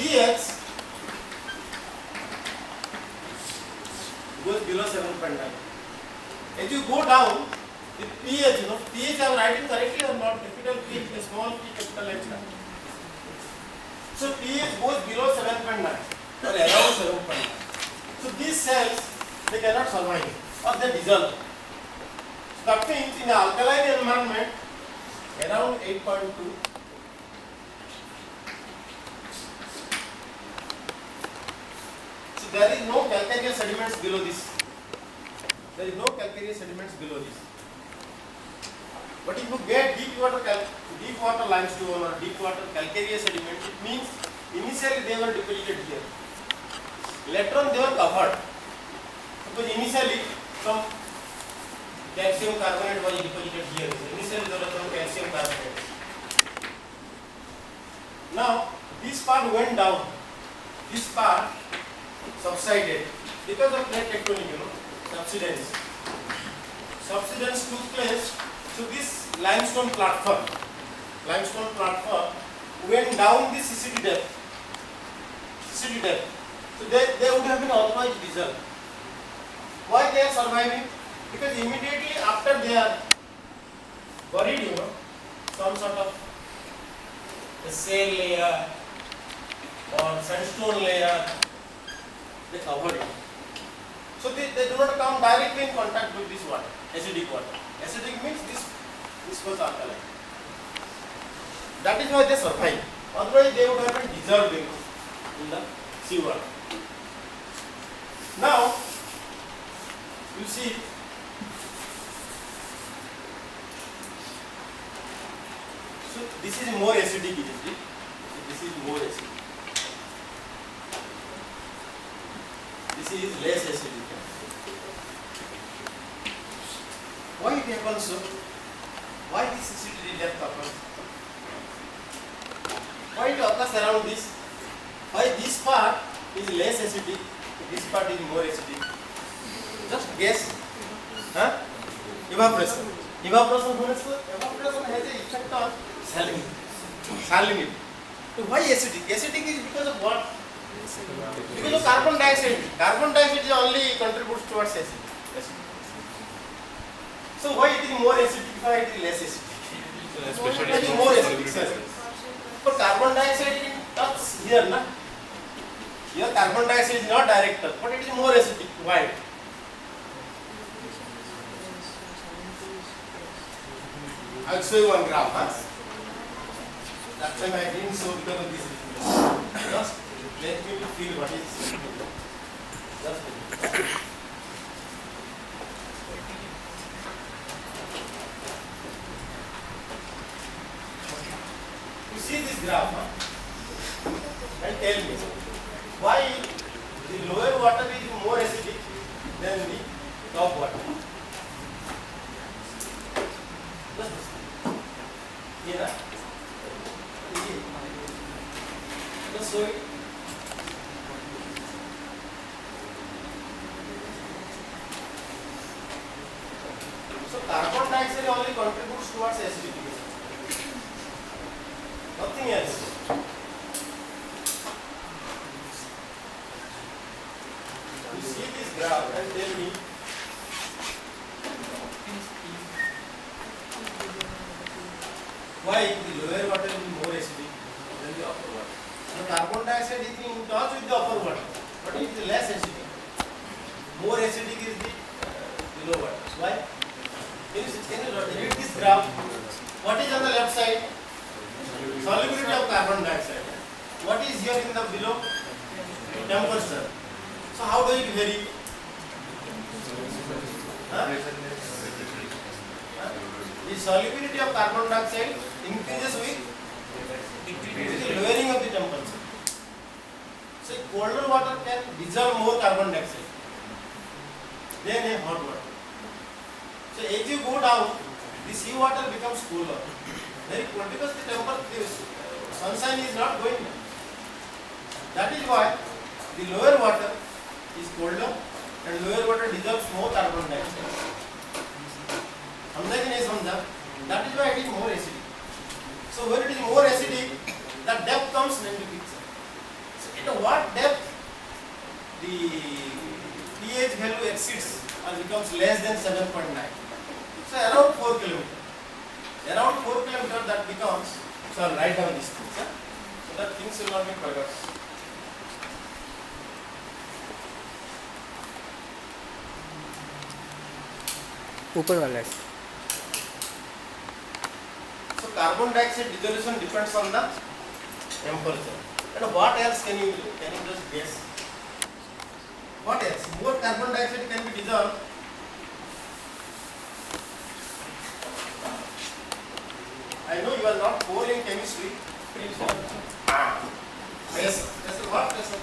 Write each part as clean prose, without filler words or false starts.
pH goes below 7.9. As you go down, the pH, pH I am writing correctly or not? Capital P, small p, capital H. So pH goes below 7.9 or around 7.9. So these cells, they cannot survive or they dissolve. So that means in an alkaline environment, around 8.2. So there is no calcareous sediments below this. There is no calcareous sediments below this. But if you get deep water limestone or deep water calcareous sediment, it means initially they were deposited here. Later on they were covered. Because initially some calcium carbonate was deposited here. Initially there was some calcium carbonate. Now this part went down. This part subsided because of plate tectonic, subsidence. Subsidence took place. So this limestone platform went down the CCD depth. So they would have been otherwise dissolved. Why they are surviving? Because immediately after they are buried, some sort of a shale layer or sandstone layer, they covered it. So they do not come directly in contact with this water, acidic water. Acidic means this was alkaline. That is why they survive. Otherwise they would have been dissolved in the seawater. Now you see so this is more acidic, isn't it? So this is more acidic. This is less acidic. Why it happens so? Why this acidity depth occurs? Why it occurs around this? Why this part is less acidic, this part is more acidic? Just guess. Huh? Evaporation. Evaporation has an effect on salinity. So why acidic? Acidic is because of what? Because of carbon dioxide. Carbon dioxide is only contributes towards acid. So why it is more acidic, why it is less acidic? It is more acidic. But carbon dioxide is not here, na? Here carbon dioxide is not direct touch, but it is more acidic. Why? I will show you one graph. That time I didn't show because of this. Just let me to feel what is. Just you see this graph and tell me why the lower water is more acidic than the top water. Just here, just show it. So carbon dioxide only contributes towards acidification. Nothing else. You see this graph and tell me why the lower water will be more acidic than the upper water. The carbon dioxide is in touch with the upper water, but it is less acidic. More acidic is the below water. Why? Can you read this graph? What is on the left side? Solubility of carbon dioxide. What is here in the below? Temperature. So how does it vary? The solubility of carbon dioxide increases with the lowering of the temperature. So colder water can dissolve more carbon dioxide than a hot water. So as you go down, the sea water becomes cooler. Very cold because the temperature, sunshine is not going down. That is why the lower water is colder and lower water dissolves more carbon dioxide. समझा कि नहीं समझा? That is why it is more acidic. So when it is more acidic, the depth comes into picture. what depth the pH value exceeds or becomes less than 7.9? So around 4 kilometers. Around 4 kilometers that becomes, so I'll write down these things, so that things will not be forgotten. ऊपर वाला है. So carbon dioxide dissolution depends on the temperature. And what else can you just guess? What else? More carbon dioxide can be dissolved. I know you are not poor in chemistry. Pressure. Pressure. What pressure?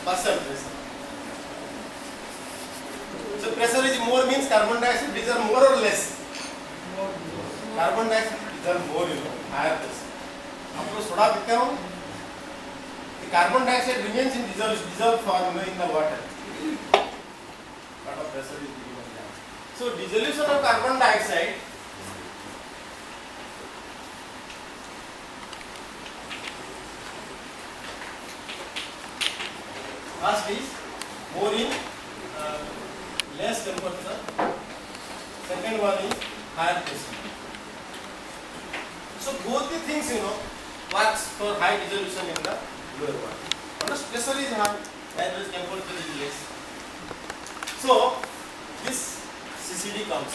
Pressure. So pressure is more means carbon dioxide dissolve more or less? Carbon dioxide dissolve more, higher pressure. आपको soda पीते हो? The carbon dioxide remains in dissolved form in the water. But of pressure is given down. So dissolution of carbon dioxide first is more in less temperature. Second one is higher pressure. So both the things works for high dissolution in the lower water. Once pressure is high, as well as temperature is less. So this CCD comes.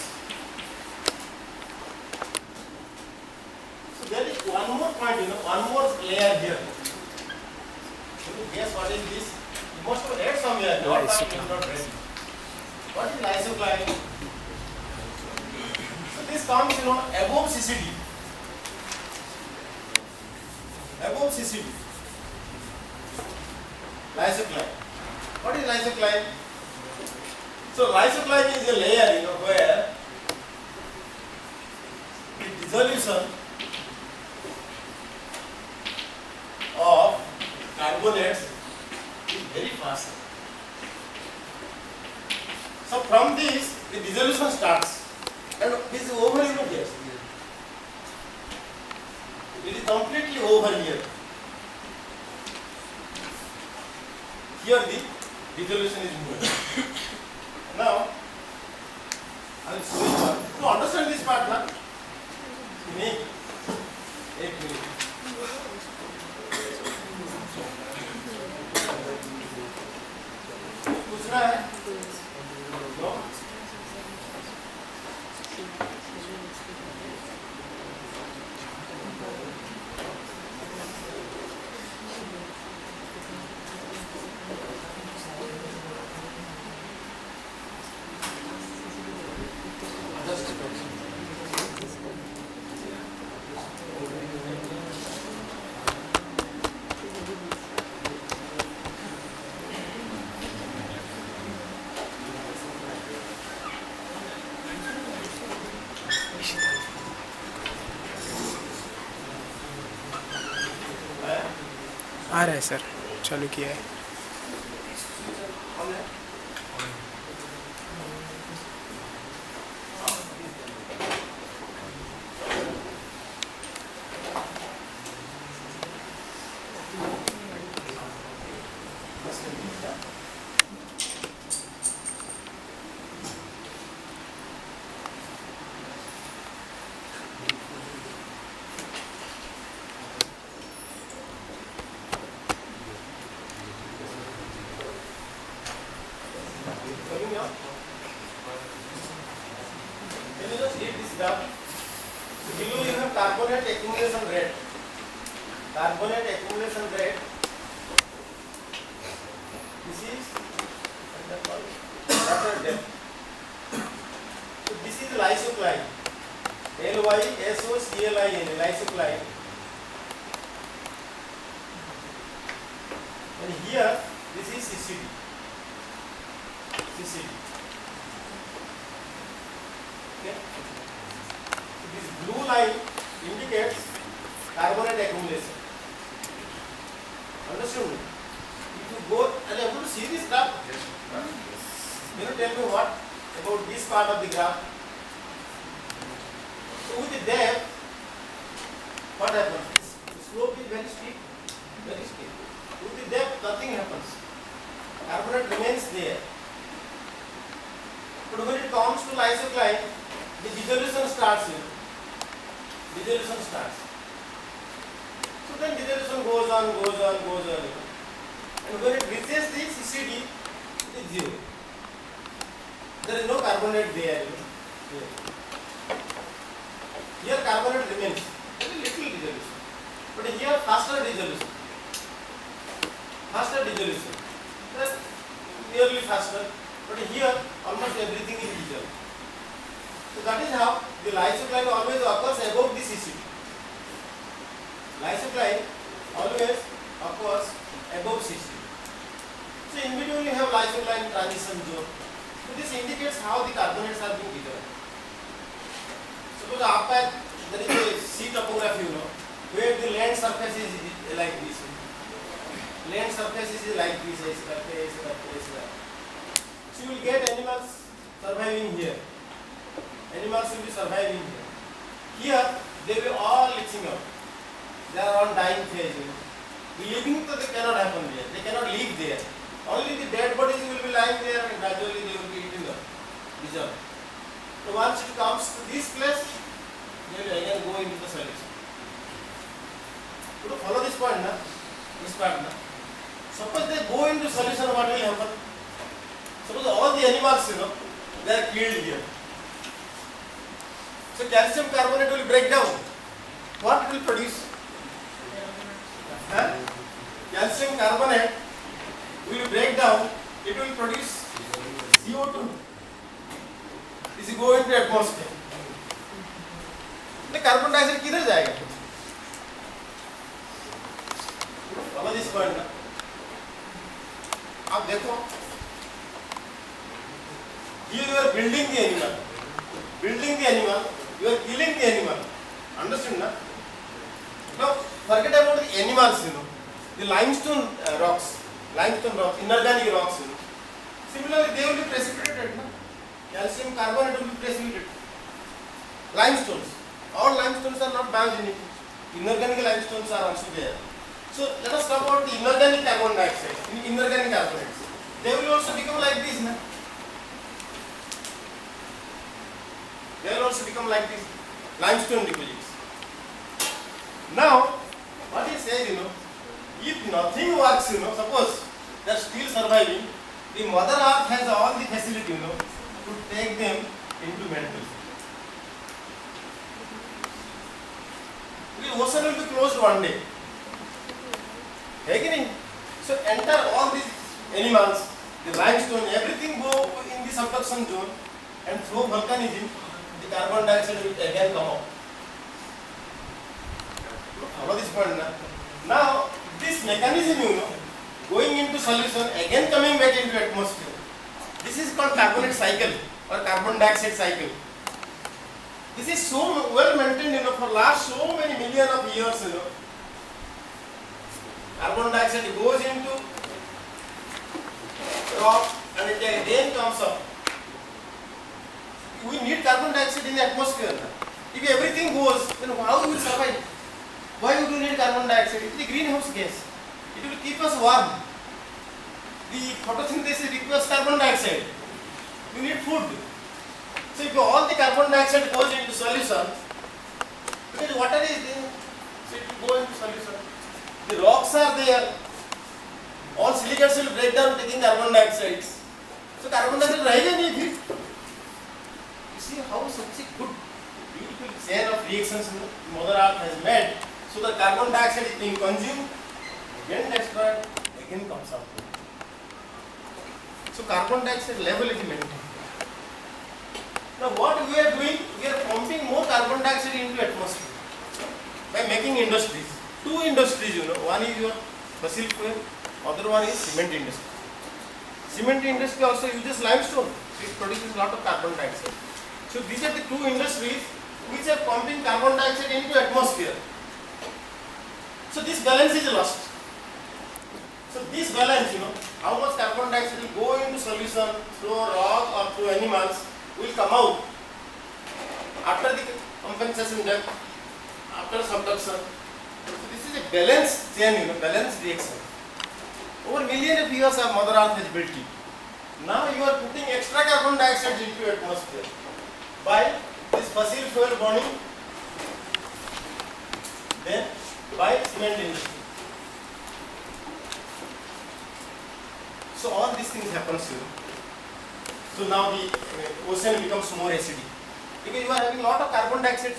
So there is one more point, one more layer here. Guess what is this? You must have read somewhere. Not read. What is lysocline? So this comes, above CCD. Above CCD. Lysocline. What is lysocline? So lysocline is a layer, where the dissolution of carbonates is very fast. So from this, the dissolution starts, and this is over here. It is completely over here. Here the dissolution is moving. Now, I will show you one. To understand this part, na, make 8 minutes. पूछना है? No? आ रहा है sir, चालू किया है. Can you just read this graph? Below you have carbonate accumulation rate. Carbonate accumulation rate. This is water depth. So this is lysocline. LYSOCLIN, lysocline. And here this is CCD. Okay. So this blue line indicates carbonate accumulation. Understood? If you go, are you able to see this graph? Yes. Can you tell me what about this part of the graph? So with the depth, what happens? The slope is very steep, very steep. remains there. But when it comes to lysocline, the dissolution starts here. Dissolution starts. So then dissolution goes on. And when it reaches the CCD, it is zero. There is no carbonate there. Here carbonate remains. There is little dissolution. But here faster dissolution. Faster dissolution. That's nearly faster. But here almost everything is dissolved. So that is how the lysocline always occurs above the CCD. Lysocline always occurs above CCD. So in between you have lysocline transition zone. So this indicates how the carbonates are being dissolved. Suppose after there is a sea topography, where the land surface is like this. Land surface is like this. So you will get animals surviving here. Animals will be surviving here. Here they will all leaching out. They are on dying phase. Living so they cannot happen there. They cannot live there. Only the dead bodies will be lying there and gradually they will be eaten up, dissolved. So once it comes to this place, they will again go into the solution. So to follow this point, this part. Suppose they go into solution, what will happen? Suppose all the animals, they are killed here. So calcium carbonate will break down. What it will produce? Calcium carbonate will break down. It will produce CO2. This will go into atmosphere. The carbon dioxide किधर जाएगा? Follow this point ना. आप देखो. Here you are building the animal. You are killing the animal. Understand na? Now forget about the animals. The limestone rocks, inorganic rocks. Similarly, they will be precipitated. Calcium carbonate will be precipitated. Limestones. All limestones are not biogenic. Inorganic limestones are also there. So let us talk about the inorganic carbon dioxide, inorganic carbonates. They will also become like this. They will also become like this, limestone deposits. Now, what he says, if nothing works, suppose they are still surviving, the Mother Earth has all the facility, to take them into mantle. The ocean will be closed one day. So enter all these animals, the limestone, everything go in the subduction zone, and through volcanism, the carbon dioxide will again come out. Follow this point now. Now, this mechanism, going into solution, again coming back into atmosphere. This is called carbonate cycle or carbon dioxide cycle. This is so well maintained, for last so many million of years, Carbon dioxide goes into rock and it again comes up. We need carbon dioxide in the atmosphere. If everything goes, then how we will survive? Why would we need carbon dioxide? It is a greenhouse gas. It will keep us warm. The photosynthesis requires carbon dioxide. We need food. So if all the carbon dioxide goes into solution, because water is there, so it will go into solution. The rocks are there. All silicates will break down taking carbon dioxide. So carbon dioxide रहेगा नहीं फिर. You see how such a good, beautiful chain of reactions Mother Earth has made. So the carbon dioxide is being consumed, again destroyed, again comes out. So carbon dioxide level is maintained. Now what we are doing, we are pumping more carbon dioxide into atmosphere by making industries. Two industries, one is your fossil fuel, other one is cement industry. Cement industry also uses limestone, it produces a lot of carbon dioxide. So these are the two industries which are pumping carbon dioxide into atmosphere. So this balance is lost. So this balance, how much carbon dioxide will go into solution through rock or through animals will come out after the compensation depth, after subduction. So this is a balanced chain, balanced reaction. Over millions of years our Mother Earth has built it. Now you are putting extra carbon dioxide into atmosphere by this fossil fuel burning, then by cement industry. So all these things happens here. So now the ocean becomes more acidic because you are having lot of carbon dioxide.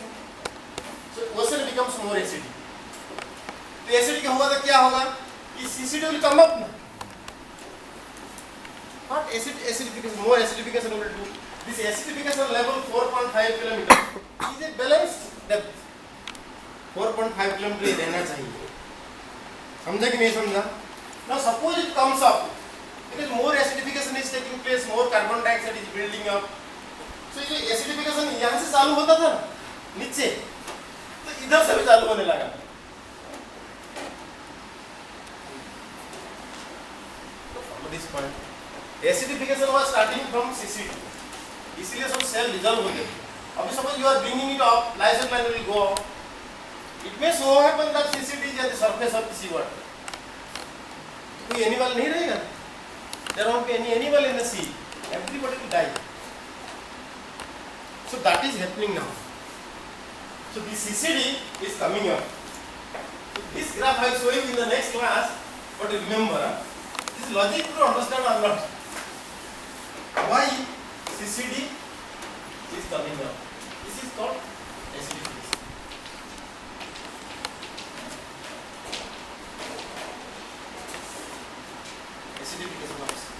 So ocean becomes more acidic. तो acidic होगा तो क्या होगा कि CCD will come up. Not acidification, more acidification will do. This acidification level 4.5 kilometer is a balanced depth. 4.5 kilometer रहना चाहिए. समझा कि नहीं समझा? Now suppose it comes up because more acidification is taking place, more carbon dioxide is building up. So ये acidification यहाँ से चालू होता था नीचे, तो इधर से भी चालू होने लगा. This point, acidification was starting from CCD. इसलिए सब सेल डिजॉल्व होते हैं. अभी suppose you are bringing it up, lysine will go up. It may so happen that CCD is at the surface of the seawater. कोई animal नहीं रहेगा. There won't be any animal in the sea. Everybody will die. So that is happening now. So the CCD is coming up. So this graph I will show you in the next class. But remember, this logic to understand or not. Why CCD is coming up? This is called acidification. Acidification of sea.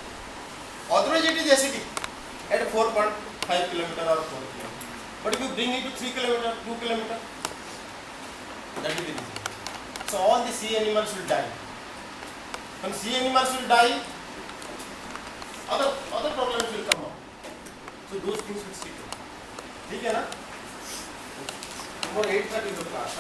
Otherwise it is acidic at 4.5 kilometer or 4 kilometer. But if you bring it to 3 kilometer, 2 kilometer, that is the reason. So all the sea animals will die. When sea animals will die, other problems will come up. So those things will stick. ठीक है ना? Number 8 that is the class.